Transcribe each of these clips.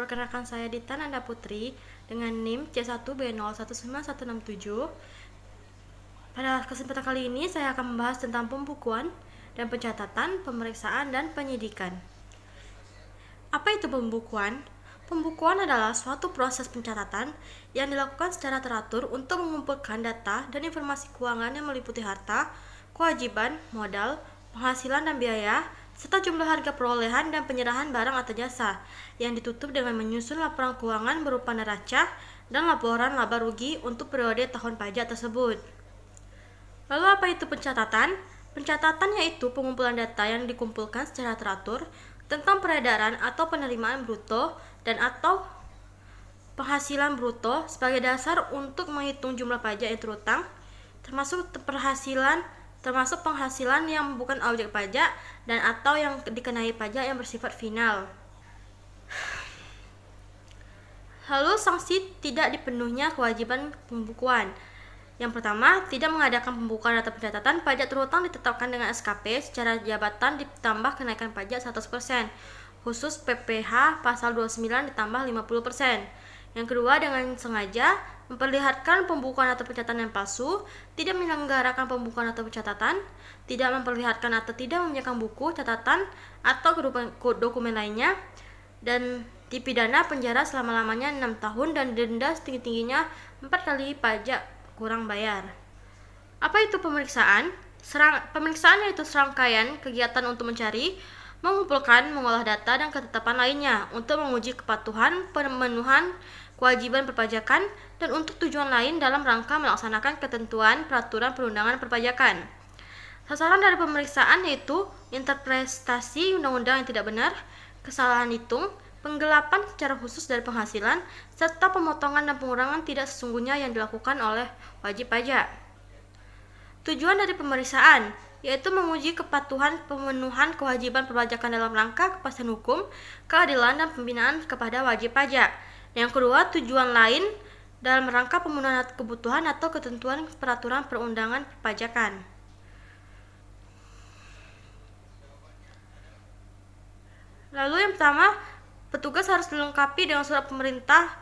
Perkenalkan saya Dita Nanda Putri dengan NIM C1B019167. Pada kesempatan kali ini saya akan membahas tentang pembukuan dan pencatatan, pemeriksaan, dan penyidikan. Apa itu pembukuan? Pembukuan adalah suatu proses pencatatan yang dilakukan secara teratur untuk mengumpulkan data dan informasi keuangan yang meliputi harta, kewajiban, modal, penghasilan dan biaya, serta jumlah harga perolehan dan penyerahan barang atau jasa yang ditutup dengan menyusun laporan keuangan berupa neraca dan laporan laba rugi untuk periode tahun pajak tersebut. Lalu apa itu pencatatan? Pencatatan yaitu pengumpulan data yang dikumpulkan secara teratur tentang peredaran atau penerimaan bruto dan atau penghasilan bruto sebagai dasar untuk menghitung jumlah pajak yang terutang, termasuk penghasilan yang bukan objek pajak dan atau yang dikenai pajak yang bersifat final. Lalu sanksi tidak dipenuhinya kewajiban pembukuan. Yang pertama, tidak mengadakan pembukuan atau pencatatan pajak terutang ditetapkan dengan SKP secara jabatan ditambah kenaikan pajak 100%, khusus PPh pasal 29 ditambah 50%. Yang kedua, dengan sengaja memperlihatkan pembukuan atau pencatatan yang palsu, tidak menyelenggarakan pembukuan atau pencatatan, tidak memperlihatkan atau tidak menyediakan buku, catatan, atau dokumen lainnya, dan dipidana penjara selama-lamanya 6 tahun dan denda setinggi-tingginya 4 kali pajak kurang bayar. Apa itu pemeriksaan? Pemeriksaan yaitu serangkaian kegiatan untuk mencari, mengumpulkan, mengolah data dan ketetapan lainnya untuk menguji kepatuhan pemenuhan kewajiban perpajakan dan untuk tujuan lain dalam rangka melaksanakan ketentuan peraturan perundangan perpajakan. Sasaran dari pemeriksaan yaitu interpretasi undang-undang yang tidak benar, kesalahan hitung, penggelapan secara khusus dari penghasilan, serta pemotongan dan pengurangan tidak sesungguhnya yang dilakukan oleh wajib pajak. Tujuan dari pemeriksaan yaitu menguji kepatuhan pemenuhan kewajiban perpajakan dalam rangka kepastian hukum, keadilan, dan pembinaan kepada wajib pajak. Yang kedua, tujuan lain dalam rangka pemenuhan kebutuhan atau ketentuan peraturan perundangan perpajakan. Lalu yang pertama, petugas harus dilengkapi dengan surat perintah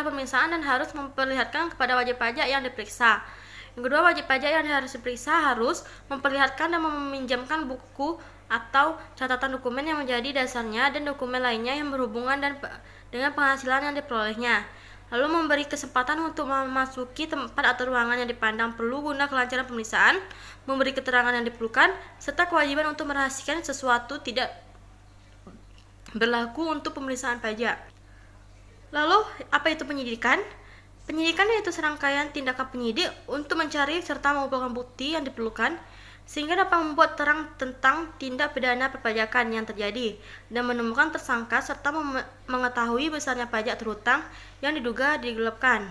pemeriksaan dan harus memperlihatkan kepada wajib pajak yang diperiksa. Yang kedua, wajib pajak yang harus diperiksa harus memperlihatkan dan meminjamkan buku atau catatan dokumen yang menjadi dasarnya dan dokumen lainnya yang berhubungan dengan penghasilan yang diperolehnya. Lalu memberi kesempatan untuk memasuki tempat atau ruangan yang dipandang perlu guna kelancaran pemeriksaan, memberi keterangan yang diperlukan, serta kewajiban untuk merahasiakan sesuatu tidak berlaku untuk pemeriksaan pajak. Lalu, apa itu penyidikan? Penyidikan yaitu serangkaian tindakan penyidik untuk mencari serta mengumpulkan bukti yang diperlukan sehingga dapat membuat terang tentang tindak pidana perpajakan yang terjadi dan menemukan tersangka serta mengetahui besarnya pajak terutang yang diduga digelapkan.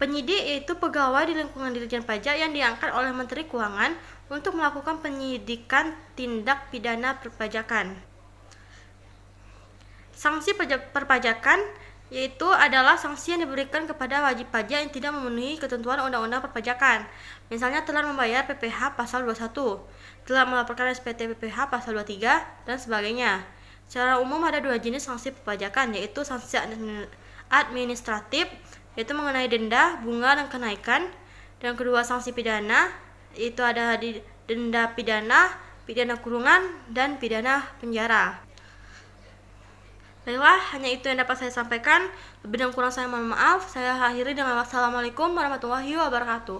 Penyidik yaitu pegawai di lingkungan Ditjen Pajak yang diangkat oleh Menteri Keuangan untuk melakukan penyidikan tindak pidana perpajakan. Sanksi perpajakan yaitu adalah sanksi yang diberikan kepada wajib pajak yang tidak memenuhi ketentuan undang-undang perpajakan. Misalnya telah membayar PPh pasal 21, telah melaporkan SPT PPh pasal 23, dan sebagainya. Secara umum ada dua jenis sanksi perpajakan, yaitu sanksi administratif, yaitu mengenai denda, bunga, dan kenaikan. Dan kedua, sanksi pidana, yaitu ada di denda pidana, pidana kurungan, dan pidana penjara. Baiklah, hanya itu yang dapat saya sampaikan. Lebih dan kurang saya mohon maaf. Saya akhiri dengan wassalamualaikum warahmatullahi wabarakatuh.